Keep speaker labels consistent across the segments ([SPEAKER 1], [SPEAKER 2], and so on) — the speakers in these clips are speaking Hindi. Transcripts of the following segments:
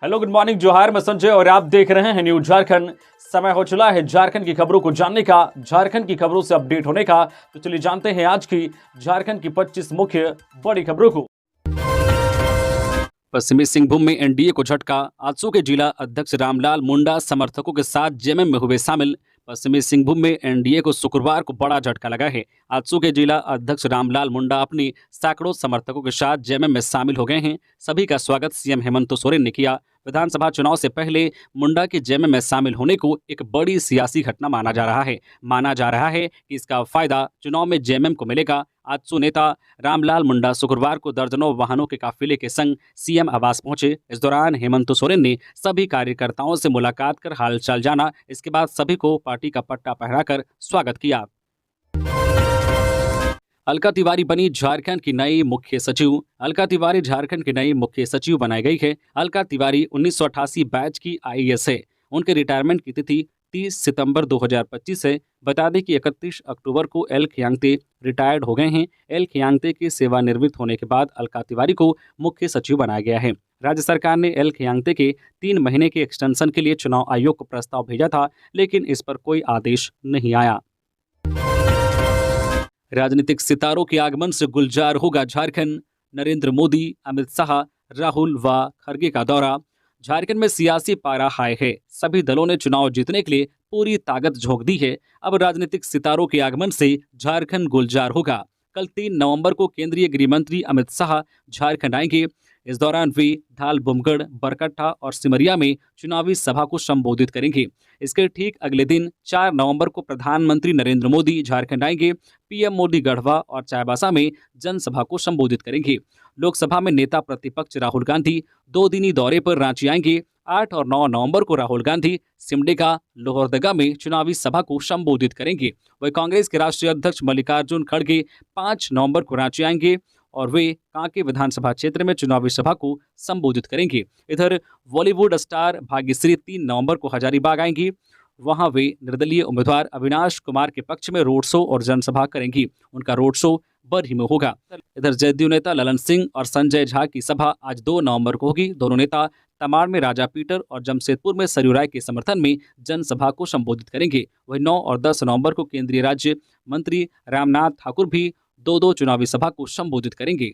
[SPEAKER 1] हेलो, गुड मॉर्निंग, जोहार। मैं संजय और आप देख रहे हैं न्यूज झारखंड। समय हो चला है झारखंड की खबरों को जानने का, झारखंड की खबरों से अपडेट होने का। तो चलिए जानते हैं आज की झारखंड की 25 मुख्य बड़ी खबरों को। पश्चिमी सिंहभूम में एनडीए को झटका, आजसू के जिला अध्यक्ष रामलाल मुंडा समर्थकों के साथ जेएमएम में हुए शामिल। पश्चिमी सिंहभूम में एनडीए को शुक्रवार को बड़ा झटका लगा है। आजसू के जिला अध्यक्ष रामलाल मुंडा अपनी सैकड़ों समर्थकों के साथ जेएमएम में शामिल हो गए हैं। सभी का स्वागत सीएम हेमंत सोरेन ने किया। विधानसभा चुनाव से पहले मुंडा के जेएमएम में शामिल होने को एक बड़ी सियासी घटना माना जा रहा है। माना जा रहा है कि इसका फायदा चुनाव में जेएमएम को मिलेगा। आजसू नेता रामलाल मुंडा शुक्रवार को दर्जनों वाहनों के काफिले के संग सीएम आवास पहुंचे। इस दौरान हेमंत सोरेन ने सभी कार्यकर्ताओं से मुलाकात कर हालचाल जाना। इसके बाद सभी को पार्टी का पट्टा पहनाकर स्वागत किया। अलका तिवारी बनी झारखंड की नई मुख्य सचिव। अलका तिवारी झारखंड की नई मुख्य सचिव बनाई गई है। अलका तिवारी 1988 बैच की आईएएस है। उनके रिटायरमेंट की तिथि 30 सितंबर 2025 है। बता दें कि 31 अक्टूबर को एल खियांगते रिटायर्ड हो गए हैं। एल खियांगते के सेवानिवृत्त होने के बाद अलका तिवारी को मुख्य सचिव बनाया गया है। राज्य सरकार ने एल खियांगते के 3 महीने के एक्सटेंशन के लिए चुनाव आयोग को प्रस्ताव भेजा था, लेकिन इस पर कोई आदेश नहीं आया। राजनीतिक सितारों के आगमन से गुलजार होगा झारखंड। नरेंद्र मोदी, अमित शाह, राहुल व खड़गे का दौरा। झारखंड में सियासी पारा हाई है। सभी दलों ने चुनाव जीतने के लिए पूरी ताकत झोंक दी है। अब राजनीतिक सितारों के आगमन से झारखंड गुलजार होगा। कल 3 नवंबर को केंद्रीय गृह मंत्री अमित शाह झारखंड आएंगे। इस दौरान वे ढाल बुमगढ़, बरकट्टा और सिमरिया में चुनावी सभा को संबोधित करेंगे। इसके ठीक अगले दिन 4 नवंबर को प्रधानमंत्री नरेंद्र मोदी झारखंड आएंगे। पीएम मोदी गढ़वा और चाईबासा में जनसभा को संबोधित करेंगे। लोकसभा में नेता प्रतिपक्ष राहुल गांधी 2 दिनी दौरे पर रांची आएंगे। 8 और 9 नवंबर को राहुल गांधी सिमडेगा, लोहरदगा में चुनावी सभा को संबोधित करेंगे। वही कांग्रेस के राष्ट्रीय अध्यक्ष मल्लिकार्जुन खड़गे 5 नवंबर को रांची आएंगे और वे कांके विधानसभा क्षेत्र में चुनावी सभा को संबोधित करेंगे। इधर बॉलीवुड स्टार भाग्यश्री 3 नवंबर को हजारीबाग आएंगी। वहां वे निर्दलीय उम्मीदवार अविनाश कुमार के पक्ष में रोड शो और जनसभा करेंगी। उनका रोड शो बरही में होगा। इधर जदयू नेता ललन सिंह और संजय झा की सभा आज 2 नवंबर को होगी। दोनों नेता तमाड़ में राजा पीटर और जमशेदपुर में सरयू राय के समर्थन में जनसभा को संबोधित करेंगे। वहीं 9 और 10 नवंबर को केंद्रीय राज्य मंत्री रामनाथ ठाकुर भी 2 चुनावी सभा को संबोधित करेंगे।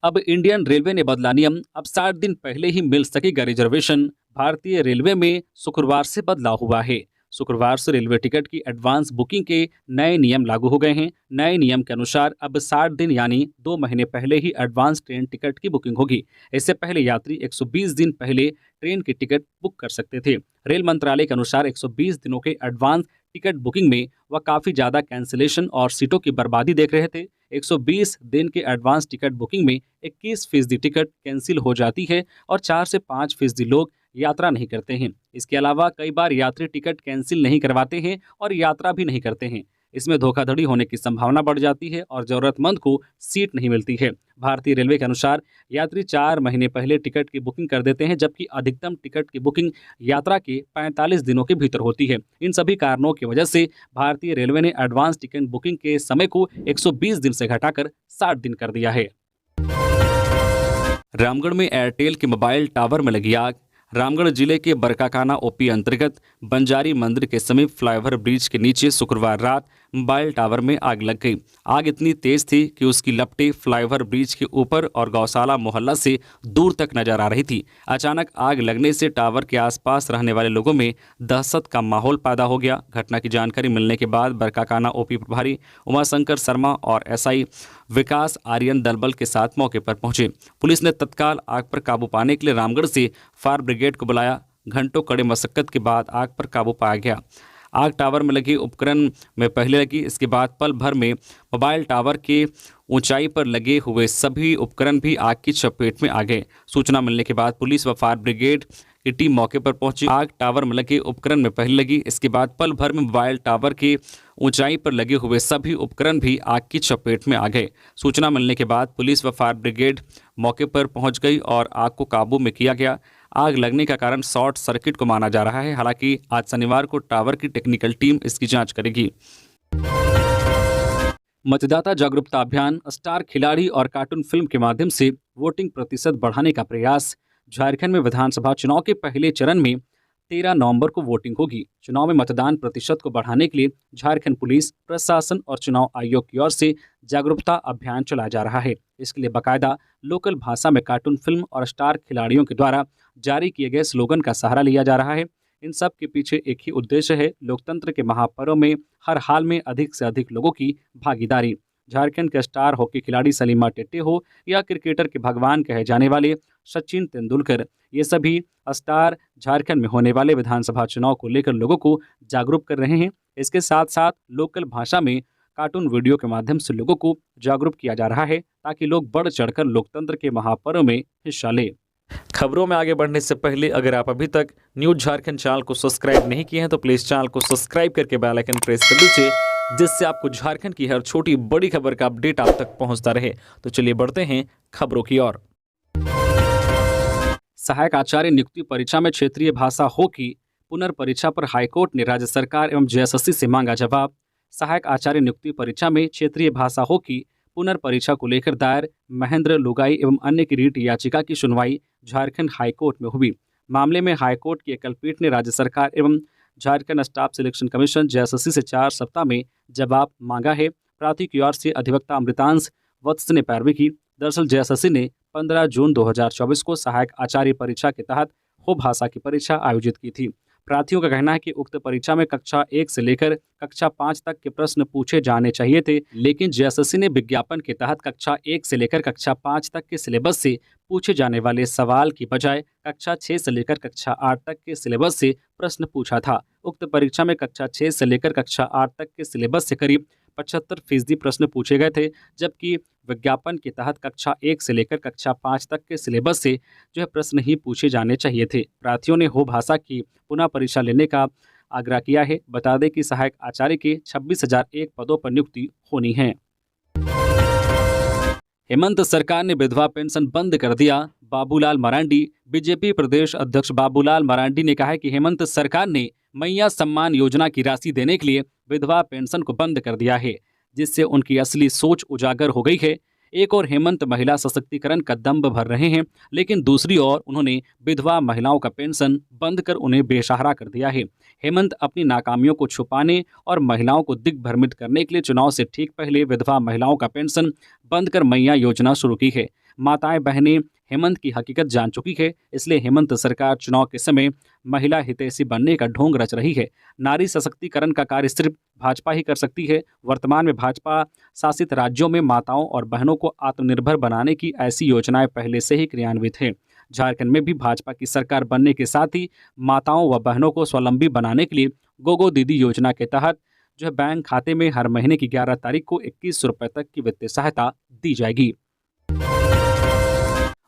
[SPEAKER 1] अब इंडियन रेलवे ने बदला नियम। अब 60 दिन पहले ही मिल सकेगा रिजर्वेशन। भारतीय रेलवे में शुक्रवार से बदलाव हुआ है। शुक्रवार से रेलवे टिकट की एडवांस बुकिंग के नए नियम लागू हो गए हैं। नए नियम के अनुसार अब 60 दिन यानी 2 महीने पहले ही एडवांस ट्रेन टिकट की बुकिंग होगी। इससे पहले यात्री 120 दिन पहले ट्रेन की टिकट बुक कर सकते थे। रेल मंत्रालय के अनुसार 120 दिनों के एडवांस टिकट बुकिंग में वह काफ़ी ज़्यादा कैंसिलेशन और सीटों की बर्बादी देख रहे थे। 120 दिन के एडवांस टिकट बुकिंग में 21% टिकट कैंसिल हो जाती है और 4 से 5% लोग यात्रा नहीं करते हैं। इसके अलावा कई बार यात्री टिकट कैंसिल नहीं करवाते हैं और यात्रा भी नहीं करते हैं। इसमें धोखाधड़ी होने की संभावना बढ़ जाती है और ज़रूरतमंद को सीट नहीं मिलती है। भारतीय रेलवे के अनुसार यात्री 4 महीने पहले टिकट की बुकिंग कर देते हैं, जबकि अधिकतम टिकट की बुकिंग यात्रा के 45 दिनों के भीतर होती है। इन सभी कारणों की वजह से भारतीय रेलवे ने एडवांस टिकट बुकिंग के समय को 120 दिन से घटाकर 60 दिन कर दिया है। रामगढ़ में एयरटेल के मोबाइल टावर में लगी आग। रामगढ़ जिले के बरकाकाना ओपी अंतर्गत बंजारी मंदिर के समीप फ्लाईओवर ब्रिज के नीचे शुक्रवार रात मोबाइल टावर में आग लग गई। आग इतनी तेज थी कि उसकी लपटें फ्लाईओवर ब्रिज के ऊपर और गौशाला मोहल्ला से दूर तक नजर आ रही थी। अचानक आग लगने से टावर के आसपास रहने वाले लोगों में दहशत का माहौल पैदा हो गया। घटना की जानकारी मिलने के बाद बरकाकाना ओपी प्रभारी उमाशंकर शर्मा और एसआई विकास आर्यन दलबल के साथ मौके पर पहुंचे। पुलिस ने तत्काल आग पर काबू पाने के लिए रामगढ़ से फायर ब्रिगेड को बुलाया। घंटों कड़े मशक्कत के बाद आग पर काबू पाया गया। आग टावर में लगे उपकरण में पहले लगी, इसके बाद पल भर में मोबाइल टावर के ऊंचाई पर लगे हुए सभी उपकरण भी आग की चपेट में आ गए। सूचना मिलने के बाद पुलिस व फायर ब्रिगेड की टीम मौके पर पहुंची। आग टावर में लगे उपकरण में पहले लगी, इसके बाद पल भर में मोबाइल टावर के ऊंचाई पर लगे हुए सभी उपकरण भी आग की चपेट में आ गए। सूचना मिलने के बाद पुलिस व फायर ब्रिगेड मौके पर पहुंच गई और आग को काबू में किया गया। आग लगने का कारण शॉर्ट सर्किट को माना जा रहा है। हालांकि आज शनिवार को टावर की टेक्निकल टीम इसकी जांच करेगी। मतदाता जागरूकता अभियान, स्टार खिलाड़ी और कार्टून फिल्म के माध्यम से वोटिंग प्रतिशत बढ़ाने का प्रयास। झारखंड में विधानसभा चुनाव के पहले चरण में 13 नवंबर को वोटिंग होगी। चुनाव में मतदान प्रतिशत को बढ़ाने के लिए झारखंड पुलिस प्रशासन और चुनाव आयोग की ओर से जागरूकता अभियान चलाया जा रहा है। इसके लिए बाकायदा लोकल भाषा में कार्टून फिल्म और स्टार खिलाड़ियों के द्वारा जारी किए गए स्लोगन का सहारा लिया जा रहा है। इन सब के पीछे एक ही उद्देश्य है, लोकतंत्र के महापर्व में हर हाल में अधिक से अधिक लोगों की भागीदारी। झारखंड के स्टार हॉकी खिलाड़ी सलीमा टेट्टे हो या क्रिकेटर के भगवान कहे जाने वाले सचिन तेंदुलकर, ये सभी स्टार झारखंड में होने वाले विधानसभा चुनाव को लेकर लोगों को जागरूक कर रहे हैं। इसके साथ साथ लोकल भाषा में कार्टून वीडियो के माध्यम से लोगों को जागरूक किया जा रहा है ताकि लोग बढ़ चढ़कर लोकतंत्र के महापर्व में हिस्सा लें। खबरों में आगे बढ़ने से पहले अगर आप अभी तक न्यूज़ झारखंड चैनल को सब्सक्राइब नहीं किए हैं तो प्लीज़ चैनल को सब्सक्राइब करके बेल आइकन प्रेस कर दीजिए, जिससे आपको झारखंड की हर छोटी बड़ी खबर का अपडेट आप तक पहुंचता रहे। तो चलिए बढ़ते हैं खबरों की ओर। सहायक आचार्य नियुक्ति परीक्षा में क्षेत्रीय भाषा हो की पुनर्परीक्षा पर हाईकोर्ट ने राज्य सरकार एवं जेएसएससी से मांगा जवाब। सहायक आचार्य नियुक्ति परीक्षा में क्षेत्रीय भाषा हो की पुनर्परीक्षा को लेकर दायर महेंद्र लुगाई एवं अन्य की रीट याचिका की सुनवाई झारखंड हाईकोर्ट में हुई। मामले में हाईकोर्ट की एकल पीठ ने राज्य सरकार एवं Jharkhand staff selection commission JSSC से 4 सप्ताह में जवाब मांगा है। प्रार्थी की ओर से अधिवक्ता अमृतांश वत्स ने पैरवी की। दरअसल जेएसएससी ने 15 जून 2024 को सहायक आचार्य परीक्षा के तहत हो भाषा की परीक्षा आयोजित की थी। प्रार्थियों का कहना है कि उक्त परीक्षा में कक्षा 1 से लेकर कक्षा 5 तक के प्रश्न पूछे जाने चाहिए थे, लेकिन जेएसएससी ने विज्ञापन के तहत कक्षा 1 से लेकर कक्षा 5 तक के सिलेबस से पूछे जाने वाले सवाल की बजाय कक्षा 6 से लेकर कक्षा 8 तक के सिलेबस से प्रश्न पूछा था। उक्त परीक्षा में कक्षा 6 से लेकर कक्षा 8 तक के सिलेबस से करीब 75% प्रश्न पूछे गए थे, जबकि विज्ञापन के तहत कक्षा 1 से लेकर कक्षा 5 तक के सिलेबस से प्रश्न ही पूछे जाने चाहिए थे। प्रार्थियों ने हो भाषा की पुनः परीक्षा लेने का आग्रह किया है। बता दें कि सहायक आचार्य के 26,001 पदों पर नियुक्ति होनी है। हेमंत सरकार ने विधवा पेंशन बंद कर दिया। बाबूलाल मरांडी। बीजेपी प्रदेश अध्यक्ष बाबूलाल मरांडी ने कहा है कि हेमंत सरकार ने मैया सम्मान योजना की राशि देने के लिए विधवा पेंशन को बंद कर दिया है, जिससे उनकी असली सोच उजागर हो गई है। एक और हेमंत महिला सशक्तिकरण का दंभ भर रहे हैं, लेकिन दूसरी ओर उन्होंने विधवा महिलाओं का पेंशन बंद कर उन्हें बेसहारा कर दिया है। हेमंत अपनी नाकामियों को छुपाने और महिलाओं को दिग्भ्रमित करने के लिए चुनाव से ठीक पहले विधवा महिलाओं का पेंशन बंद कर मैया योजना शुरू की है। माताएं बहनें हेमंत की हकीकत जान चुकी है, इसलिए हेमंत सरकार चुनाव के समय महिला हितैषी बनने का ढोंग रच रही है। नारी सशक्तिकरण का कार्य सिर्फ भाजपा ही कर सकती है। वर्तमान में भाजपा शासित राज्यों में माताओं और बहनों को आत्मनिर्भर बनाने की ऐसी योजनाएं पहले से ही क्रियान्वित हैं। झारखंड में भी भाजपा की सरकार बनने के साथ ही माताओं व बहनों को स्वावलंबी बनाने के लिए गोगो दीदी योजना के तहत बैंक खाते में हर महीने की 11 तारीख को 21 रुपये तक की वित्तीय सहायता दी जाएगी।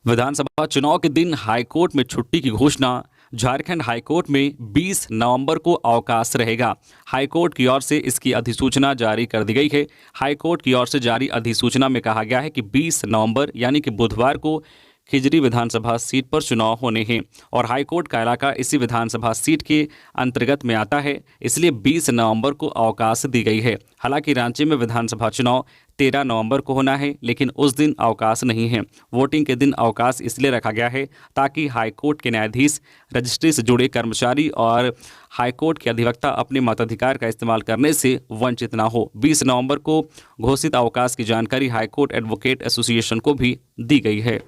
[SPEAKER 1] विधानसभा चुनाव के दिन हाईकोर्ट में छुट्टी की घोषणा। झारखंड हाईकोर्ट में 20 नवंबर को अवकाश रहेगा। हाईकोर्ट की ओर से इसकी अधिसूचना जारी कर दी गई है। हाईकोर्ट की ओर से जारी अधिसूचना में कहा गया है कि 20 नवंबर यानी कि बुधवार को खिजरी विधानसभा सीट पर चुनाव होने हैं और हाईकोर्ट का इलाका इसी विधानसभा सीट के अंतर्गत में आता है, इसलिए 20 नवंबर को अवकाश दी गई है। हालांकि रांची में विधानसभा चुनाव 13 नवंबर को होना है, लेकिन उस दिन अवकाश नहीं है। वोटिंग के दिन अवकाश इसलिए रखा गया है ताकि हाईकोर्ट के न्यायाधीश, रजिस्ट्री से जुड़े कर्मचारी और हाईकोर्ट के अधिवक्ता अपने मताधिकार का इस्तेमाल करने से वंचित न हो। 20 नवंबर को घोषित अवकाश की जानकारी हाईकोर्ट एडवोकेट एसोसिएशन को भी दी गई है।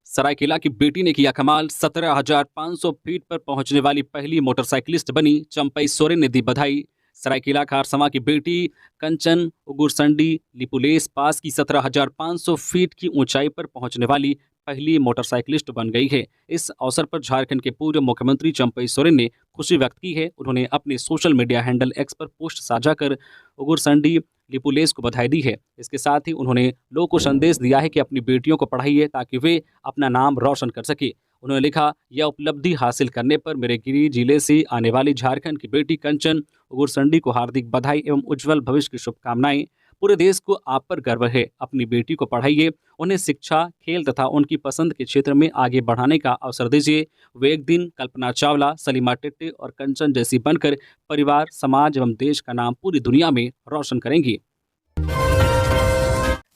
[SPEAKER 1] सरायकेला की बेटी ने किया कमाल। 17,500 फीट पर पहुंचने वाली पहली मोटरसाइकिलिस्ट बनी। चंपई सोरेन ने दी बधाई। सरायकेला खारसमा की बेटी कंचन उगुरसंडी लिपुलेस पास की 17,500 फीट की ऊंचाई पर पहुंचने वाली पहली मोटरसाइकिलिस्ट बन गई है। इस अवसर पर झारखंड के पूर्व मुख्यमंत्री चंपई सोरेन ने खुशी व्यक्त की है। उन्होंने अपने सोशल मीडिया हैंडल एक्स पर पोस्ट साझा कर उगुरसंडी लिपुलेस को बधाई दी है। इसके साथ ही उन्होंने लोगों को संदेश दिया है कि अपनी बेटियों को पढ़ाइए ताकि वे अपना नाम रोशन कर सके। उन्होंने लिखा, यह उपलब्धि हासिल करने पर मेरे गिरी जिले से आने वाली झारखंड की बेटी कंचन उगुरसंडी को हार्दिक बधाई एवं उज्जवल भविष्य की शुभकामनाएं। पूरे देश को आप पर गर्व है। अपनी बेटी को पढ़ाइए, उन्हें शिक्षा, खेल तथा उनकी पसंद के क्षेत्र में आगे बढ़ाने का अवसर दीजिए। वे एक दिन कल्पना चावला, सलीमा टिट्टे और कंचन जैसी बनकर परिवार, समाज एवं देश का नाम पूरी दुनिया में रोशन करेंगी।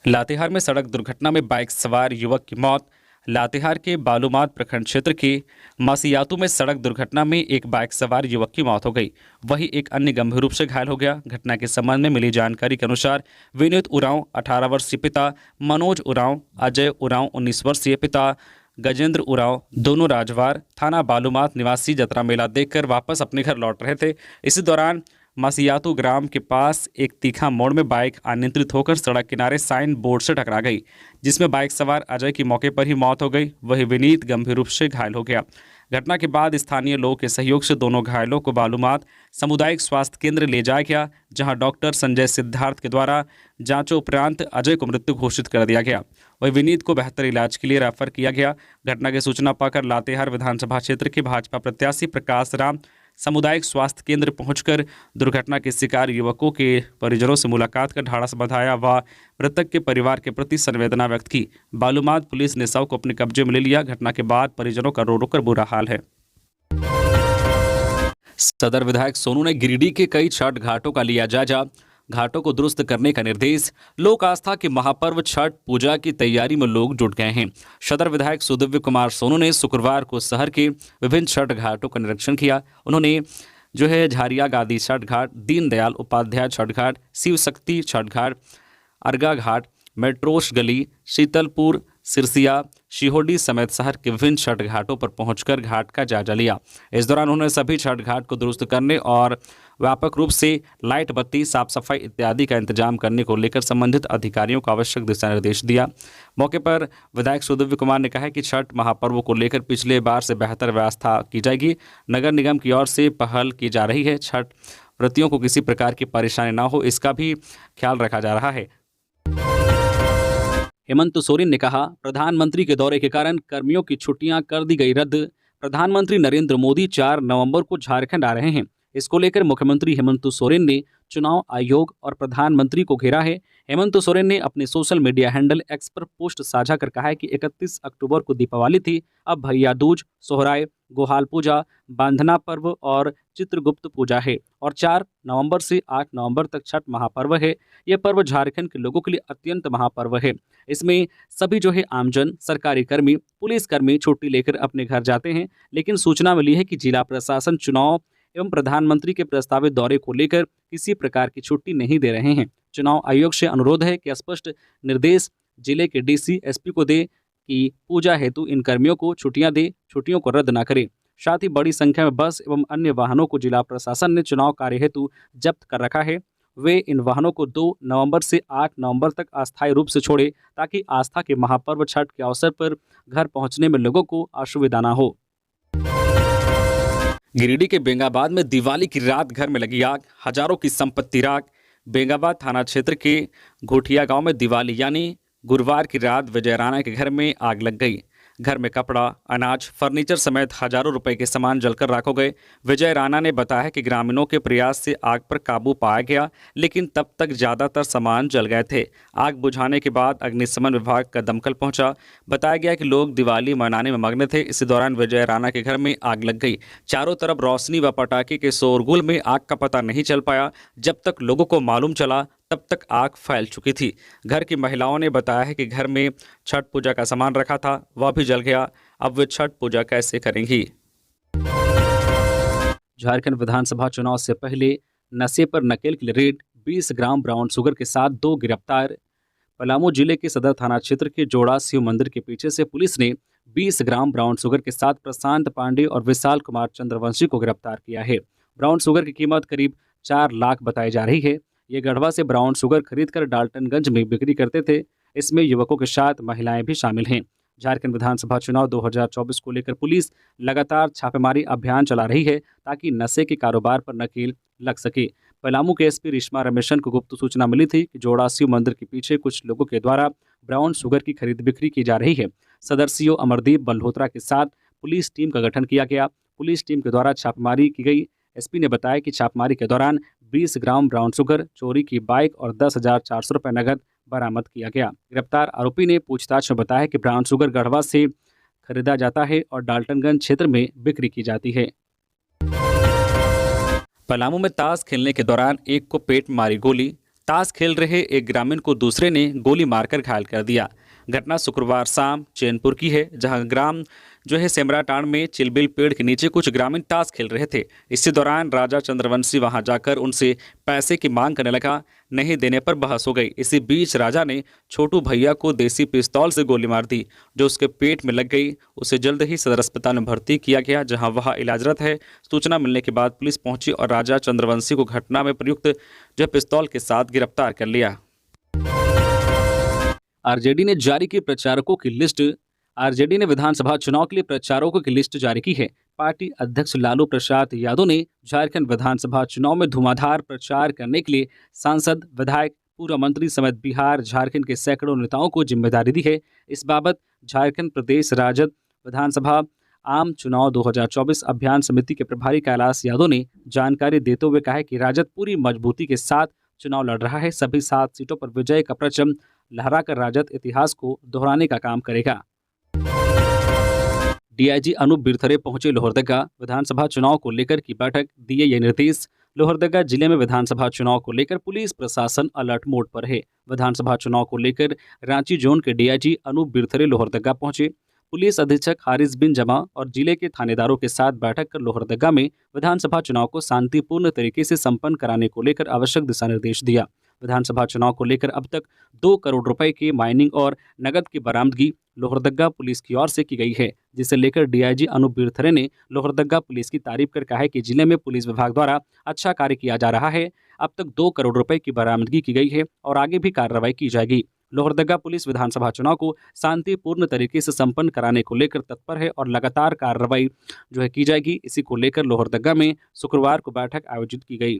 [SPEAKER 1] लातेहार में सड़क दुर्घटना में बाइक सवार युवक की मौत। लातेहार के बालूमाथ प्रखंड क्षेत्र के मासियातू में सड़क दुर्घटना में एक बाइक सवार युवक की मौत हो गई, वहीं एक अन्य गंभीर रूप से घायल हो गया। घटना के संबंध में मिली जानकारी के अनुसार विनीत उरांव 18 वर्षीय, पिता मनोज उरांव, अजय उरांव 19 वर्षीय, पिता गजेंद्र उरांव, दोनों राजवार थाना बालूमाथ निवासी जतरा मेला देखकर वापस अपने घर लौट रहे थे। इसी दौरान मासियातू ग्राम के पास एक तीखा मोड़ में बाइक अनियंत्रित होकर सड़क किनारे साइन बोर्ड से टकरा गई, जिसमें बाइक सवार अजय की मौके पर ही मौत हो गई, वहीं विनीत गंभीर रूप से घायल हो गया। घटना के बाद स्थानीय लोगों के सहयोग से दोनों घायलों को बालूमाथ सामुदायिक स्वास्थ्य केंद्र ले जाया गया, जहां डॉक्टर संजय सिद्धार्थ के द्वारा जांचों उपरांत अजय को मृत्यु घोषित कर दिया गया, वहीं विनीत को बेहतर इलाज के लिए रेफर किया गया। घटना की सूचना पाकर लातेहार विधानसभा क्षेत्र के भाजपा प्रत्याशी प्रकाश राम सामुदायिक स्वास्थ्य केंद्र पहुंचकर दुर्घटना के शिकार युवकों के परिजनों से मुलाकात कर ढाढ़स बंधाया व मृतक के परिवार के प्रति संवेदना व्यक्त की। बालूमाथ पुलिस ने शव को अपने कब्जे में ले लिया। घटना के बाद परिजनों का रो रो कर बुरा हाल है। सदर विधायक सोनू ने गिरिडीह के कई छठ घाटों का लिया जायजा, घाटों को दुरुस्त करने का निर्देश। लोक आस्था के महापर्व छठ पूजा की तैयारी में लोग जुट गए हैं। सदर विधायक सुदिव्य कुमार सोनू ने शुक्रवार को शहर के विभिन्न छठ घाटों का निरीक्षण किया। उन्होंने झारिया गादी छठ घाट, दीनदयाल उपाध्याय छठ घाट, शिव शक्ति छठ घाट, अर्गा घाट, मेट्रोश गली, शीतलपुर, सिरसिया, शिहोडी समेत शहर के विभिन्न छठ घाटों पर पहुंचकर घाट का जायजा लिया। इस दौरान उन्होंने सभी छठ घाट को दुरुस्त करने और व्यापक रूप से लाइट बत्ती, साफ सफाई इत्यादि का इंतजाम करने को लेकर संबंधित अधिकारियों को आवश्यक दिशा निर्देश दिया। मौके पर विधायक सुदिव्य कुमार ने कहा कि छठ महापर्व को लेकर पिछले बार से बेहतर व्यवस्था की जाएगी। नगर निगम की ओर से पहल की जा रही है। छठ व्रतियों को किसी प्रकार की परेशानी न हो, इसका भी ख्याल रखा जा रहा है। हेमंत सोरेन ने कहा, प्रधानमंत्री के दौरे के कारण कर्मियों की छुट्टियां कर दी गई रद्द। प्रधानमंत्री नरेंद्र मोदी 4 नवंबर को झारखंड आ रहे हैं। इसको लेकर मुख्यमंत्री हेमंत सोरेन ने चुनाव आयोग और प्रधानमंत्री को घेरा है। हेमंत सोरेन ने अपने सोशल मीडिया हैंडल एक्स पर पोस्ट साझा कर कहा है कि 31 अक्टूबर को दीपावली थी, अब भैया दूज, सोहराय, गोहाल पूजा, बांधना पर्व और चित्रगुप्त पूजा है और 4 नवंबर से 8 नवंबर तक छठ महापर्व है। यह पर्व झारखंड के लोगों के लिए अत्यंत महापर्व है। इसमें सभी आमजन, सरकारी कर्मी, पुलिसकर्मी छुट्टी लेकर अपने घर जाते हैं, लेकिन सूचना मिली है कि जिला प्रशासन चुनाव एवं प्रधानमंत्री के प्रस्तावित दौरे को लेकर किसी प्रकार की छुट्टी नहीं दे रहे हैं। चुनाव आयोग से अनुरोध है कि स्पष्ट निर्देश जिले के डीसी, एसपी को दे कि पूजा हेतु इन कर्मियों को छुट्टियां दे, छुट्टियों को रद्द न करे। साथ ही बड़ी संख्या में बस एवं अन्य वाहनों को जिला प्रशासन ने चुनाव कार्य हेतु जब्त कर रखा है। वे इन वाहनों को 2 नवंबर से 8 नवंबर तक अस्थायी रूप से छोड़े, ताकि आस्था के महापर्व छठ के अवसर पर घर पहुंचने में लोगों को असुविधा न हो। गिरिडीह के बेंगाबाद में दिवाली की रात घर में लगी आग, हजारों की संपत्ति राख। बेंगाबाद थाना क्षेत्र के घोटिया गांव में दिवाली यानी गुरुवार की रात विजय राणा के घर में आग लग गई। घर में कपड़ा, अनाज, फर्नीचर समेत हजारों रुपए के सामान जलकर राख हो गए। विजय राणा ने बताया कि ग्रामीणों के प्रयास से आग पर काबू पाया गया, लेकिन तब तक ज्यादातर सामान जल गए थे। आग बुझाने के बाद अग्निशमन विभाग का दमकल पहुंचा। बताया गया कि लोग दिवाली मनाने में मग्न थे। इसी दौरान विजय राणा के घर में आग लग गई। चारों तरफ रोशनी व पटाखे के शोरगुल में आग का पता नहीं चल पाया। जब तक लोगों को मालूम चला तब तक आग फैल चुकी थी। घर की महिलाओं ने बताया है कि घर में छठ पूजा का सामान रखा था, वह भी जल गया। अब वे छठ पूजा कैसे करेंगी। झारखंड विधानसभा चुनाव से पहले नशे पर नकेल की रेड, 20 ग्राम ब्राउन शुगर के साथ 2 गिरफ्तार। पलामू जिले के सदर थाना क्षेत्र के जोड़ा शिव मंदिर के पीछे से पुलिस ने 20 ग्राम ब्राउन शुगर के साथ प्रशांत पांडे और विशाल कुमार चंद्रवंशी को गिरफ्तार किया है। ब्राउन शुगर की कीमत करीब 4 लाख बताई जा रही है। ये गढ़वा से ब्राउन शुगर खरीदकर डाल्टनगंज में बिक्री करते थे। इसमें युवकों के साथ महिलाएं भी शामिल हैं। झारखंड विधानसभा चुनाव 2024 को लेकर पुलिस लगातार छापेमारी अभियान चला रही है, ताकि नशे के कारोबार पर नकेल लग सके। पलामू के एसपी रिश्मा रमेशन को गुप्त सूचना मिली थी कि जोड़ा शिव मंदिर के पीछे कुछ लोगों के द्वारा ब्राउन शुगर की खरीद बिक्री की जा रही है। सदर सीओ अमरदीप बल्होत्रा के साथ पुलिस टीम का गठन किया गया। पुलिस टीम के द्वारा छापेमारी की गई। एसपी ने बताया कि छापेमारी के दौरान 20 ग्राम ब्राउन शुगर, चोरी की बाइक और 10,400 रुपये नगद बरामद किया गया। गिरफ्तार आरोपी ने पूछताछ में बताया कि ब्राउन शुगर गढ़वा से खरीदा जाता है और डाल्टनगंज क्षेत्र में बिक्री की जाती है। पलामू में ताश खेलने के दौरान एक को पेट में मारी गोली। ताश खेल रहे एक ग्रामीण को दूसरे ने गोली मारकर घायल कर दिया। घटना शुक्रवार शाम चैनपुर की है, जहां ग्राम सेमराटांड में चिलबिल पेड़ के नीचे कुछ ग्रामीण ताश खेल रहे थे। इसी दौरान राजा चंद्रवंशी वहां जाकर उनसे पैसे की मांग करने लगा। नहीं देने पर बहस हो गई। इसी बीच राजा ने छोटू भैया को देसी पिस्तौल से गोली मार दी, जो उसके पेट में लग गई। उसे जल्द ही सदर अस्पताल में भर्ती किया गया, जहां वह इलाजरत है। सूचना मिलने के बाद पुलिस पहुंची और राजा चंद्रवंशी को घटना में प्रयुक्त पिस्तौल के साथ गिरफ्तार कर लिया। आरजेडी ने जारी की प्रचारकों की लिस्ट। आरजेडी ने विधानसभा चुनाव के लिए प्रचारकों की लिस्ट जारी की है। पार्टी अध्यक्ष लालू प्रसाद यादव ने झारखंड विधानसभा चुनाव में धुआंधार प्रचार करने के लिए सांसद, विधायक, पूर्व मंत्री समेत बिहार, झारखंड के सैकड़ों नेताओं को जिम्मेदारी दी है। इस बाबत झारखंड प्रदेश राजद विधानसभा आम चुनाव 2024 अभियान समिति के प्रभारी कैलाश यादव ने जानकारी देते हुए कहा है कि राजद पूरी मजबूती के साथ चुनाव लड़ रहा है। सभी 7 सीटों पर विजय का परचम लहराकर राजद इतिहास को दोहराने का काम करेगा। डीआईजी अनूप बिरथरे पहुंचे लोहरदगा। विधानसभा चुनाव को लेकर की बैठक, दिए ये निर्देश। लोहरदगा जिले में विधानसभा चुनाव को लेकर पुलिस प्रशासन अलर्ट मोड पर है। विधानसभा चुनाव को लेकर रांची जोन के डीआईजी अनूप बिरथरे लोहरदगा पहुंचे। पुलिस अधीक्षक हारिस बिन जमा और जिले के थानेदारों के साथ बैठक कर लोहरदगा में विधानसभा चुनाव को शांतिपूर्ण तरीके से संपन्न कराने को लेकर आवश्यक दिशा निर्देश दिया। विधानसभा चुनाव को लेकर अब तक 2 करोड़ रुपए की माइनिंग और नकद की बरामदगी लोहरदगा पुलिस की ओर से की गई है, जिसे लेकर डीआईजी अनूप बिरथरे ने लोहरदगा पुलिस की तारीफ कर कहा है कि जिले में पुलिस विभाग द्वारा अच्छा कार्य किया जा रहा है। अब तक 2 करोड़ रुपए की बरामदगी की गई है और आगे भी कार्रवाई की जाएगी। लोहरदगा पुलिस विधानसभा चुनाव को शांतिपूर्ण तरीके से संपन्न कराने को लेकर तत्पर है और लगातार कार्रवाई की जाएगी। इसी को लेकर लोहरदगा में शुक्रवार को बैठक आयोजित की गई।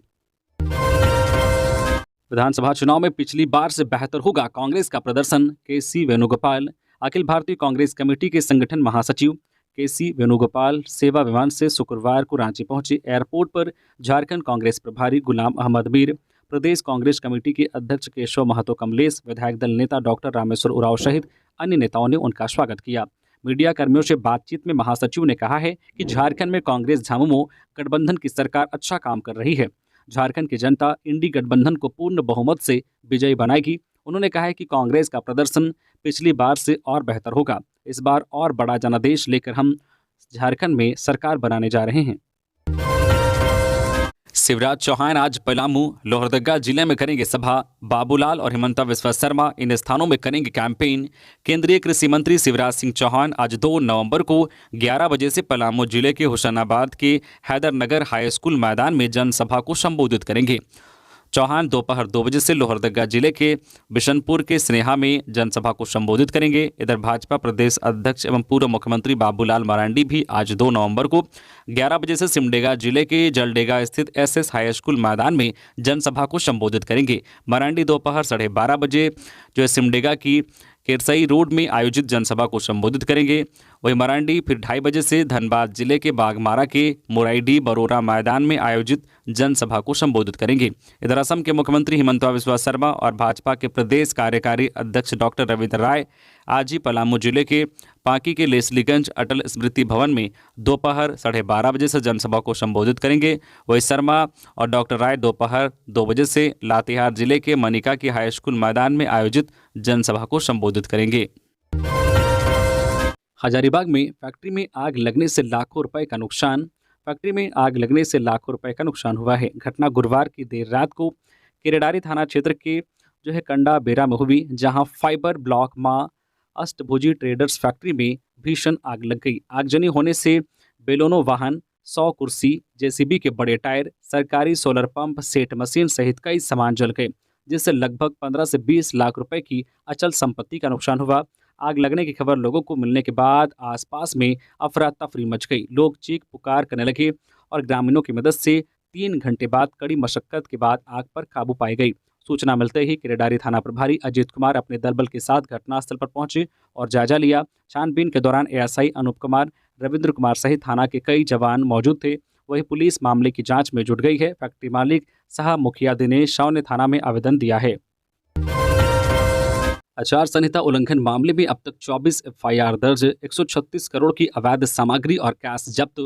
[SPEAKER 1] विधानसभा चुनाव में पिछली बार से बेहतर होगा कांग्रेस का प्रदर्शन। केसी वेणुगोपाल। अखिल भारतीय कांग्रेस कमेटी के संगठन महासचिव केसी वेणुगोपाल सेवा विमान से शुक्रवार को रांची पहुंचे। एयरपोर्ट पर झारखंड कांग्रेस प्रभारी गुलाम अहमद मीर, प्रदेश कांग्रेस कमेटी के अध्यक्ष केशव महतो कमलेश, विधायक दल नेता डॉक्टर रामेश्वर उरांव सहित अन्य नेताओं ने उनका स्वागत किया। मीडिया कर्मियों से बातचीत में महासचिव ने कहा है कि झारखंड में कांग्रेस झामुमो गठबंधन की सरकार अच्छा काम कर रही है। झारखंड की जनता इंडी गठबंधन को पूर्ण बहुमत से विजयी बनाएगी। उन्होंने कहा है कि कांग्रेस का प्रदर्शन पिछली बार से और बेहतर होगा। इस बार और बड़ा जनादेश लेकर हम झारखंड में सरकार बनाने जा रहे हैं। शिवराज चौहान आज पलामू, लोहरदगा जिले में करेंगे सभा। बाबूलाल और हिमंता बिस्वा शर्मा इन स्थानों में करेंगे कैंपेन। केंद्रीय कृषि मंत्री शिवराज सिंह चौहान आज 2 नवंबर को 11 बजे से पलामू जिले के हुसैनाबाद के हैदरनगर हाई स्कूल मैदान में जनसभा को संबोधित करेंगे। चौहान दोपहर 2 बजे से लोहरदगा जिले के बिशनपुर के स्नेहा में जनसभा को संबोधित करेंगे। इधर भाजपा प्रदेश अध्यक्ष एवं पूर्व मुख्यमंत्री बाबूलाल मरांडी भी आज 2 नवंबर को 11 बजे से सिमडेगा जिले के जलडेगा स्थित एसएस हाई स्कूल मैदान में जनसभा को संबोधित करेंगे। मरांडी दोपहर 12:30 बजे सिमडेगा की केरसई रोड में आयोजित जनसभा को संबोधित करेंगे। वहीं मरांडी फिर 2:30 बजे से धनबाद जिले के बागमारा के मोराईडी बरोरा मैदान में आयोजित जनसभा को संबोधित करेंगे। इधर असम के मुख्यमंत्री हिमंता बिस्वा शर्मा और भाजपा के प्रदेश कार्यकारी अध्यक्ष डॉक्टर रविंद्र राय आज ही पलामू जिले के पांकी के लेसलीगंज अटल स्मृति भवन में दोपहर 12:30 बजे से जनसभा को संबोधित करेंगे। वहीं शर्मा और डॉक्टर राय दोपहर 2 बजे से लातेहार जिले के मनिका के हाई स्कूल मैदान में आयोजित जनसभा को संबोधित करेंगे। हजारीबाग में फैक्ट्री में आग लगने से लाखों रुपए का नुकसान। फैक्ट्री में आग लगने से लाखों रुपए का नुकसान हुआ है। घटना गुरुवार की देर रात को केरेडारी थाना क्षेत्र के कंडा बेरा में हुई, जहां फाइबर ब्लॉक मां अष्टभुजी ट्रेडर्स फैक्ट्री में भीषण आग लग गई। आगजनी होने से बेलोनो वाहन, 100 कुर्सी, जेसीबी के बड़े टायर, सरकारी सोलर पंप, सेट मशीन सहित कई सामान जल गए, जिससे लगभग 15 से 20 लाख रुपए की अचल संपत्ति का नुकसान हुआ। आग लगने की खबर लोगों को मिलने के बाद आसपास में अफरा तफरी मच गई। लोग चीख पुकार करने लगे और ग्रामीणों की मदद से 3 घंटे बाद कड़ी मशक्कत के बाद आग पर काबू पाई गई। सूचना मिलते ही केरेडारी थाना प्रभारी अजीत कुमार अपने दलबल के साथ घटनास्थल पर पहुंचे और जायजा लिया। छानबीन के दौरान एएसआई अनूप कुमार, रविंद्र कुमार सहित थाना के कई जवान मौजूद थे। वही पुलिस मामले की जांच में जुट गई है। फैक्ट्री मालिक शाह मुखिया दिनेश शाह ने थाना में आवेदन दिया है। आचार संहिता उल्लंघन मामले में अब तक 24 एफआईआर दर्ज, 136 करोड़ की अवैध सामग्री और कैश जब्त।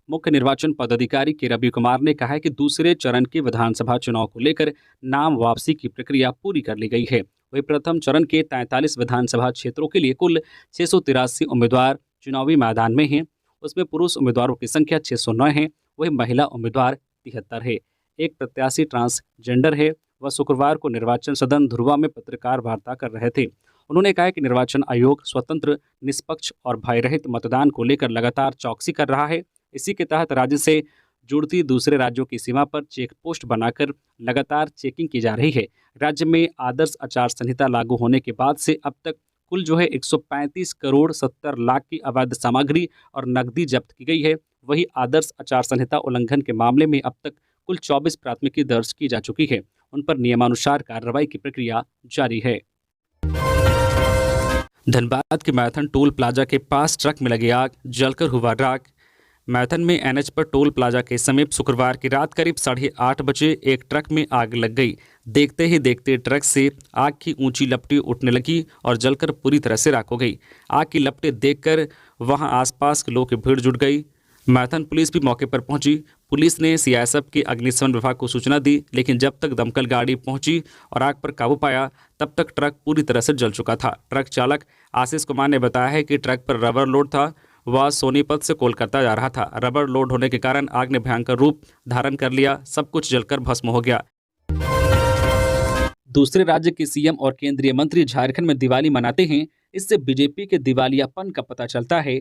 [SPEAKER 1] मुख्य निर्वाचन पदाधिकारी के रवि कुमार ने कहा है कि दूसरे चरण के विधानसभा चुनाव को लेकर नाम वापसी की प्रक्रिया पूरी कर ली गई है। वहीं प्रथम चरण के 43 विधानसभा क्षेत्रों के लिए कुल 683 उम्मीदवार चुनावी मैदान में हैं। उसमें पुरुष उम्मीदवारों की संख्या 609 है, वहीं महिला उम्मीदवार 73 है। एक प्रत्याशी ट्रांसजेंडर है। वह शुक्रवार को निर्वाचन सदन धुरवा में पत्रकार वार्ता कर रहे थे। उन्होंने कहा कि निर्वाचन आयोग स्वतंत्र, निष्पक्ष और भयरहित मतदान को लेकर लगातार चौकसी कर रहा है। इसी के तहत राज्य से जुड़ती दूसरे राज्यों की सीमा पर चेक पोस्ट बनाकर लगातार चेकिंग की जा रही है। राज्य में आदर्श आचार संहिता लागू होने के बाद से अब तक कुल 135 करोड़ 70 लाख की अवैध सामग्री और नकदी जब्त की गई है। वही आदर्श आचार संहिता उल्लंघन के मामले में अब तक कुल 24 प्राथमिकी दर्ज की जा चुकी है। उन पर नियमानुसार कार्रवाई की प्रक्रिया जारी है। धनबाद के मैथन टोल प्लाजा के पास ट्रक में लगी आग, जलकर हुआ राख। मैथन में एनएच पर टोल प्लाजा के समीप शुक्रवार की रात करीब 8:30 बजे एक ट्रक में आग लग गई। देखते ही देखते ट्रक से आग की ऊंची लपटें उठने लगी और जलकर पूरी तरह से राख हो गई। आग की लपटें देखकर वहां आसपास के लोगों की भीड़ जुट गई। मैथन पुलिस भी मौके पर पहुंची। पुलिस ने सीआईएसएफ के अग्निशमन विभाग को सूचना दी, लेकिन जब तक दमकल गाड़ी पहुंची और आग पर काबू पाया तब तक ट्रक पूरी तरह से जल चुका था। ट्रक चालक आशीष कुमार ने बताया है कि ट्रक पर रबर लोड था। वह सोनीपत से कोलकाता जा रहा था। रबर लोड होने के कारण आग ने भयंकर रूप धारण कर लिया। सब कुछ जलकर भस्म हो गया। दूसरे राज्य के सीएम और केंद्रीय मंत्री झारखंड में दिवाली मनाते हैं, इससे बीजेपी के दिवालियापन का पता चलता है।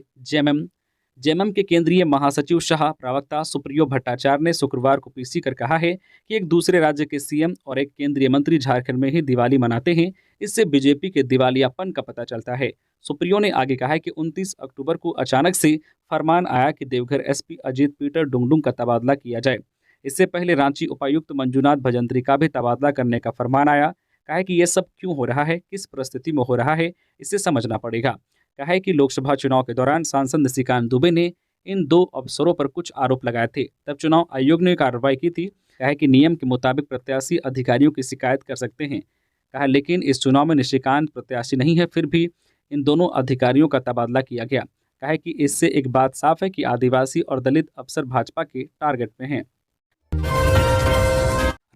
[SPEAKER 1] जेएमएम के केंद्रीय महासचिव शाह प्रवक्ता सुप्रियो भट्टाचार्य ने शुक्रवार को पीसी कर कहा है कि एक दूसरे राज्य के सीएम और एक केंद्रीय मंत्री झारखंड में ही दिवाली मनाते हैं, इससे बीजेपी के दिवालियापन का पता चलता है। सुप्रियो ने आगे कहा है कि 29 अक्टूबर को अचानक से फरमान आया कि देवघर एसपी अजीत पीटर डुंगडुंग का तबादला किया जाए। इससे पहले रांची उपायुक्त मंजूनाथ भजंत्री का भी तबादला करने का फरमान आया। कहा है कि यह सब क्यों हो रहा है, किस परिस्थिति में हो रहा है, इसे समझना पड़ेगा। कहा है कि लोकसभा चुनाव के दौरान सांसद निशिकांत दुबे ने इन दो अफसरों पर कुछ आरोप लगाए थे, तब चुनाव आयोग ने कार्रवाई की थी। कहा है कि नियम के मुताबिक प्रत्याशी अधिकारियों की शिकायत कर सकते हैं। कहा लेकिन इस चुनाव में निशिकांत प्रत्याशी नहीं है, फिर भी इन दोनों अधिकारियों का तबादला किया गया। कहा है कि इससे एक बात साफ है कि आदिवासी और दलित अफसर भाजपा के टारगेट में हैं।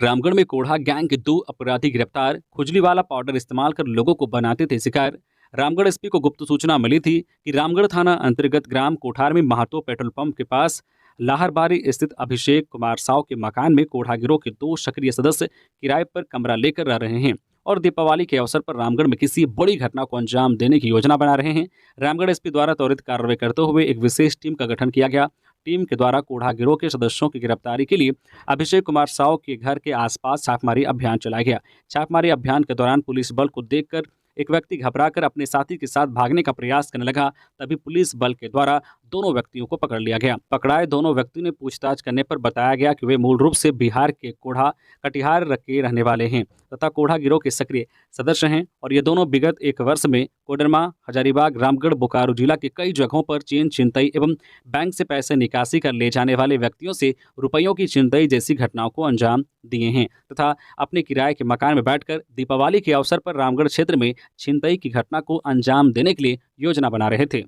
[SPEAKER 1] रामगढ़ में कोढ़ा गैंग के 2 अपराधी गिरफ्तार। खुजली वाला पाउडर इस्तेमाल कर लोगों को बनाते थे शिकार। रामगढ़ एसपी को गुप्त सूचना मिली थी कि रामगढ़ थाना अंतर्गत ग्राम कोठार में महातो पेट्रोल पंप के पास लाहरबारी स्थित अभिषेक कुमार साव के मकान में कोढ़ा गिरोह के 2 सक्रिय सदस्य किराए पर कमरा लेकर रह रहे हैं और दीपावली के अवसर पर रामगढ़ में किसी बड़ी घटना को अंजाम देने की योजना बना रहे हैं। रामगढ़ एसपी द्वारा त्वरित कार्रवाई करते हुए एक विशेष टीम का गठन किया गया। टीम के द्वारा कोढ़ा गिरोह के सदस्यों की गिरफ्तारी के लिए अभिषेक कुमार साव के घर के आसपास छापामारी अभियान चलाया गया। छापामारी अभियान के दौरान पुलिस बल को देखकर एक व्यक्ति घबराकर अपने साथी के साथ भागने का प्रयास करने लगा। तभी पुलिस बल के द्वारा दोनों व्यक्तियों को पकड़ लिया गया। पकड़ाए दोनों व्यक्तियों ने पूछताछ करने पर बताया गया कि वे मूल रूप से बिहार के कोढ़ा कटिहार के रहने वाले हैं तथा कोढ़ा गिरोह के सक्रिय सदस्य हैं और ये दोनों विगत 1 वर्ष में कोडरमा, हजारीबाग, रामगढ़, बोकारो जिला के कई जगहों पर चेन छिनतई एवं बैंक से पैसे निकासी कर ले जाने वाले व्यक्तियों से रुपयों की छिनतई जैसी घटनाओं को अंजाम दिए हैं तथा अपने किराए के मकान में बैठकर दीपावली के अवसर पर रामगढ़ क्षेत्र में छिनतई की घटना को अंजाम देने के लिए योजना बना रहे थे।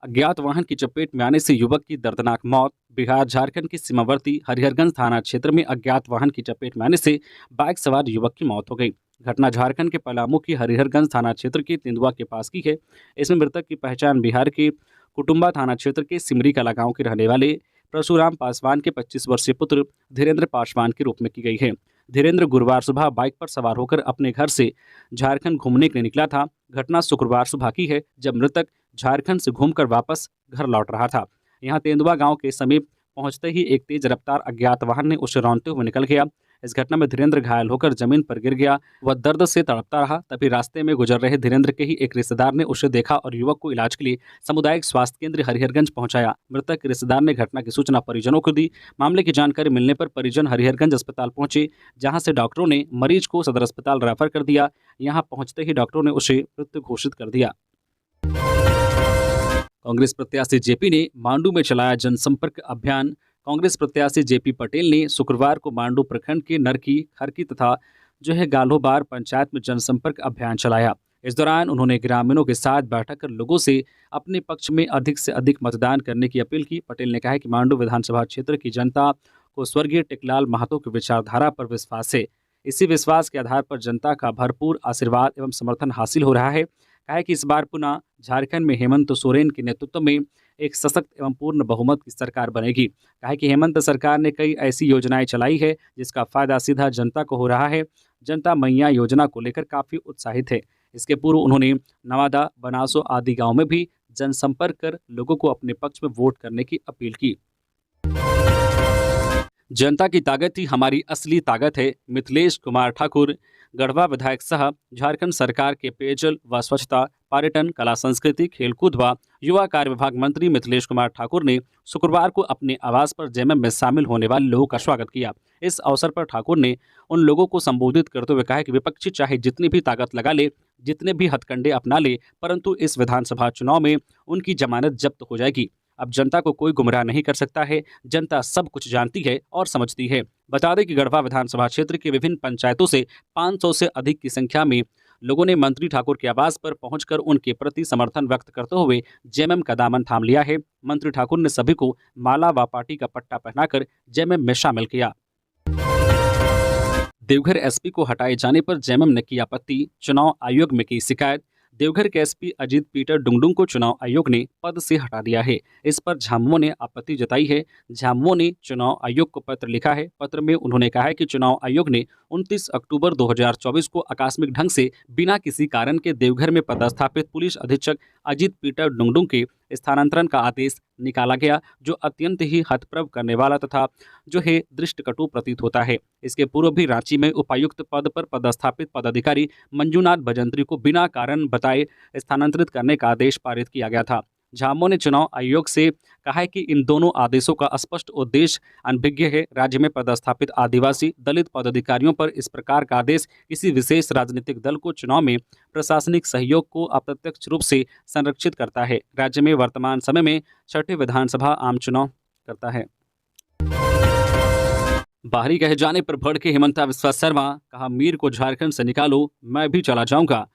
[SPEAKER 1] अज्ञात वाहन की चपेट में आने से युवक की दर्दनाक मौत। बिहार झारखंड के सीमावर्ती हरिहरगंज थाना क्षेत्र में अज्ञात वाहन की चपेट में आने से बाइक सवार युवक की मौत हो गई। घटना झारखंड के पलामू की हरिहरगंज थाना क्षेत्र के तेंदुआ के पास की है। इसमें मृतक की पहचान बिहार के कुटुंबा थाना क्षेत्र के सिमरी कला गांव के रहने वाले परशुराम पासवान के 25 वर्षीय पुत्र धीरेन्द्र पासवान के रूप में की गई है। धीरेन्द्र गुरुवार सुबह बाइक पर सवार होकर अपने घर से झारखंड घूमने के लिए निकला था। घटना शुक्रवार सुबह की है जब मृतक झारखंड से घूमकर वापस घर लौट रहा था। यहां तेंदुआ गांव के समीप पहुंचते ही एक तेज रफ्तार अज्ञात वाहन ने उसे रौंदते हुए निकल गया। इस घटना में धीरेन्द्र घायल होकर जमीन पर गिर गया। वह दर्द से तड़पता रहा। तभी रास्ते में गुजर रहे धीरेन्द्र के ही एक रिश्तेदार ने उसे देखा और युवक को इलाज के लिए सामुदायिक स्वास्थ्य केंद्र हरिहरगंज पहुंचाया। मृतक रिश्तेदार ने घटना की सूचना परिजनों को दी। मामले की जानकारी मिलने पर परिजन हरिहरगंज अस्पताल पहुंचे, जहां से डॉक्टरों ने मरीज को सदर अस्पताल रेफर कर दिया। यहां पहुंचते ही डॉक्टरों ने उसे मृत घोषित कर दिया। कांग्रेस प्रत्याशी जेपी ने मांडू में चलाया जनसंपर्क अभियान। कांग्रेस प्रत्याशी जेपी पटेल ने शुक्रवार को मांडू प्रखंड के नरकी, खरकी तथा गाल्होबार पंचायत में जनसंपर्क अभियान चलाया। इस दौरान उन्होंने ग्रामीणों के साथ बैठक कर लोगों से अपने पक्ष में अधिक से अधिक मतदान करने की अपील की। पटेल ने कहा कि मांडू विधानसभा क्षेत्र की जनता को स्वर्गीय टेकलाल महतो की विचारधारा पर विश्वास है। इसी विश्वास के आधार पर जनता का भरपूर आशीर्वाद एवं समर्थन हासिल हो रहा है। कहा कि इस बार पुनः झारखंड में हेमंत सोरेन के नेतृत्व में एक सशक्त एवं पूर्ण बहुमत की सरकार बनेगी। कहा कि हेमंत सरकार ने कई ऐसी योजनाएं चलाई है जिसका फायदा सीधा जनता को हो रहा है। जनता मैया योजना को लेकर काफी उत्साहित है। इसके पूर्व उन्होंने नवादा, बनासो आदि गांव में भी जनसंपर्क कर लोगों को अपने पक्ष में वोट करने की अपील की। जनता की ताकत ही हमारी असली ताकत है। मिथिलेश कुमार ठाकुर, गढ़वा विधायक सह झारखंड सरकार के पेयजल व स्वच्छता, पर्यटन, कला संस्कृति, खेलकूद व युवा कार्य विभाग मंत्री मिथिलेश कुमार ठाकुर ने शुक्रवार को अपने आवास पर जेएमएम में शामिल होने वाले लोगों का स्वागत किया। इस अवसर पर ठाकुर ने उन लोगों को संबोधित करते हुए कहा कि विपक्षी चाहे जितनी भी ताकत लगा ले, जितने भी हथकंडे अपना ले, परंतु इस विधानसभा चुनाव में उनकी जमानत जब्त हो जाएगी। अब जनता को कोई गुमराह नहीं कर सकता है। जनता सब कुछ जानती है और समझती है। बता दें कि गढ़वा विधानसभा क्षेत्र के विभिन्न पंचायतों से 500 से अधिक की संख्या में लोगों ने मंत्री ठाकुर के आवास पर पहुंचकर उनके प्रति समर्थन व्यक्त करते हुए जेएमएम का दामन थाम लिया है। मंत्री ठाकुर ने सभी को माला व पार्टी का पट्टा पहनाकर जेएमएम में शामिल किया। देवघर एसपी को हटाए जाने पर जेएमएम ने की आपत्ति, चुनाव आयोग में की शिकायत। देवघर के एसपी अजीत पीटर डुंगडुंग को चुनाव आयोग ने पद से हटा दिया है। इस पर झामुमो ने आपत्ति जताई है। झामुमो ने चुनाव आयोग को पत्र लिखा है। पत्र में उन्होंने कहा है कि चुनाव आयोग ने 29 अक्टूबर 2024 को आकस्मिक ढंग से बिना किसी कारण के देवघर में पदस्थापित पुलिस अधीक्षक अजीत पीटर डुंगडुंग के स्थानांतरण का आदेश निकाला गया, जो अत्यंत ही हतप्रभ करने वाला तथा दृष्टकटु प्रतीत होता है। इसके पूर्व भी रांची में उपायुक्त पद पर पदस्थापित पदाधिकारी मंजूनाथ भजंत्री को बिना कारण बताए स्थानांतरित करने का आदेश पारित किया गया था। झामुमो ने चुनाव आयोग से कहा है कि इन दोनों आदेशों का स्पष्ट उद्देश्य अनभिज्ञ है। राज्य में पदस्थापित आदिवासी दलित पदाधिकारियों पर इस प्रकार का आदेश किसी विशेष राजनीतिक दल को चुनाव में प्रशासनिक सहयोग को अप्रत्यक्ष रूप से संरक्षित करता है। राज्य में वर्तमान समय में 6ठे विधानसभा आम चुनाव करता है। बाहरी कहे जाने पर भड़के हिमंता बिस्वा शर्मा, कहा मीर को झारखंड से निकालो, मैं भी चला जाऊंगा।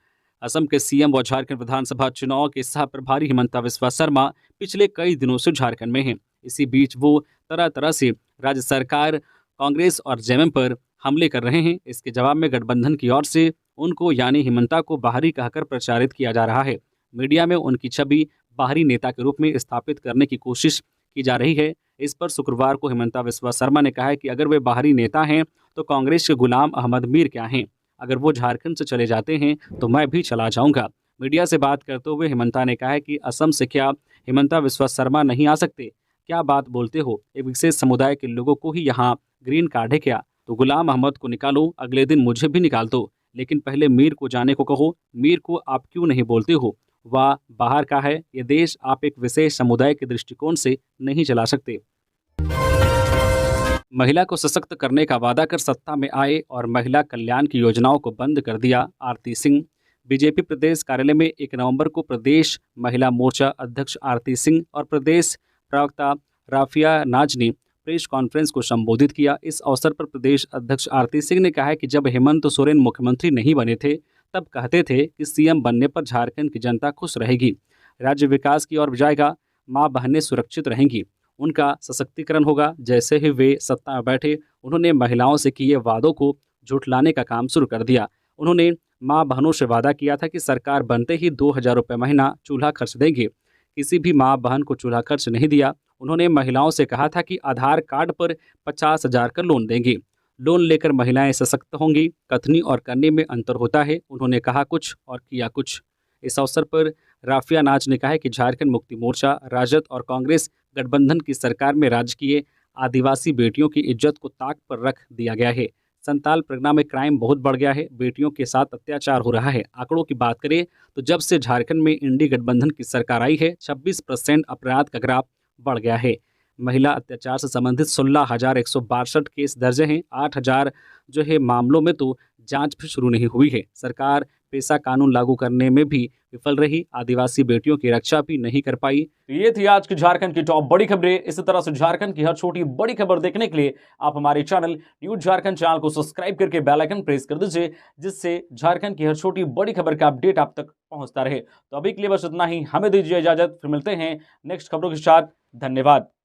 [SPEAKER 1] असम के सीएम व झारखंड विधानसभा चुनाव के सह प्रभारी हिमंता बिस्वा शर्मा पिछले कई दिनों से झारखंड में हैं। इसी बीच वो तरह तरह से राज्य सरकार, कांग्रेस और जेएमएम पर हमले कर रहे हैं। इसके जवाब में गठबंधन की ओर से उनको यानी हिमंता को बाहरी कहकर प्रचारित किया जा रहा है। मीडिया में उनकी छवि बाहरी नेता के रूप में स्थापित करने की कोशिश की जा रही है। इस पर शुक्रवार को हिमंता बिस्वा शर्मा ने कहा है कि अगर वे बाहरी नेता हैं तो कांग्रेस के गुलाम अहमद मीर क्या हैं? अगर वो झारखंड से चले जाते हैं तो मैं भी चला जाऊंगा। मीडिया से बात करते हुए हिमंता ने कहा है कि असम से क्या हिमंता बिस्वा शर्मा नहीं आ सकते? क्या बात बोलते हो? एक विशेष समुदाय के लोगों को ही यहाँ ग्रीन कार्ड है क्या? तो गुलाम अहमद को निकालो, अगले दिन मुझे भी निकाल दो, लेकिन पहले मीर को जाने को कहो। मीर को आप क्यों नहीं बोलते हो? वह बाहर का है। ये देश आप एक विशेष समुदाय के दृष्टिकोण से नहीं चला सकते। महिला को सशक्त करने का वादा कर सत्ता में आए और महिला कल्याण की योजनाओं को बंद कर दिया आरती सिंह। बीजेपी प्रदेश कार्यालय में 1 नवंबर को प्रदेश महिला मोर्चा अध्यक्ष आरती सिंह और प्रदेश प्रवक्ता राफिया नाज ने प्रेस कॉन्फ्रेंस को संबोधित किया। इस अवसर पर प्रदेश अध्यक्ष आरती सिंह ने कहा कि जब हेमंत सोरेन मुख्यमंत्री नहीं बने थे तब कहते थे कि सीएम बनने पर झारखंड की जनता खुश रहेगी, राज्य विकास की ओर जाएगा, माँ बहनें सुरक्षित रहेंगी, उनका सशक्तिकरण होगा। जैसे ही वे सत्ता में बैठे उन्होंने महिलाओं से किए वादों को झुठलाने का काम शुरू कर दिया। उन्होंने माँ बहनों से वादा किया था कि सरकार बनते ही 2000 रुपये महीना चूल्हा खर्च देंगे। किसी भी माँ बहन को चूल्हा खर्च नहीं दिया। उन्होंने महिलाओं से कहा था कि आधार कार्ड पर 50,000 का लोन देंगे। लोन लेकर महिलाएं सशक्त होंगी। कथनी और करने में अंतर होता है। उन्होंने कहा कुछ और किया कुछ। इस अवसर पर राफिया नाज ने कहा है कि झारखंड मुक्ति मोर्चा, राजद और कांग्रेस गठबंधन की सरकार में राजकीय आदिवासी बेटियों की इज्जत को ताक पर रख दिया गया है। संताल परगना में क्राइम बहुत बढ़ गया है, बेटियों के साथ अत्याचार हो रहा है। आंकड़ों की बात करें तो जब से झारखंड में इंडी गठबंधन की सरकार आई है 26% अपराध का ग्राफ बढ़ गया है। महिला अत्याचार से संबंधित 16,162 केस दर्ज हैं। 8,000 मामलों में तो जांच भी शुरू नहीं हुई है। सरकार पेशा कानून लागू करने में भी विफल रही, आदिवासी बेटियों की रक्षा भी नहीं कर पाई। तो ये थी आज की झारखंड की टॉप बड़ी खबरें। इसी तरह से झारखंड की हर छोटी बड़ी खबर देखने के लिए आप हमारे चैनल न्यूज झारखंड चैनल को सब्सक्राइब करके बेल आइकन प्रेस कर दीजिए, जिससे झारखंड की हर छोटी बड़ी खबर का अपडेट आप तक पहुंचता रहे। तो अभी के लिए बस इतना ही, हमें दीजिए इजाजत, फिर मिलते हैं नेक्स्ट खबरों के साथ। धन्यवाद।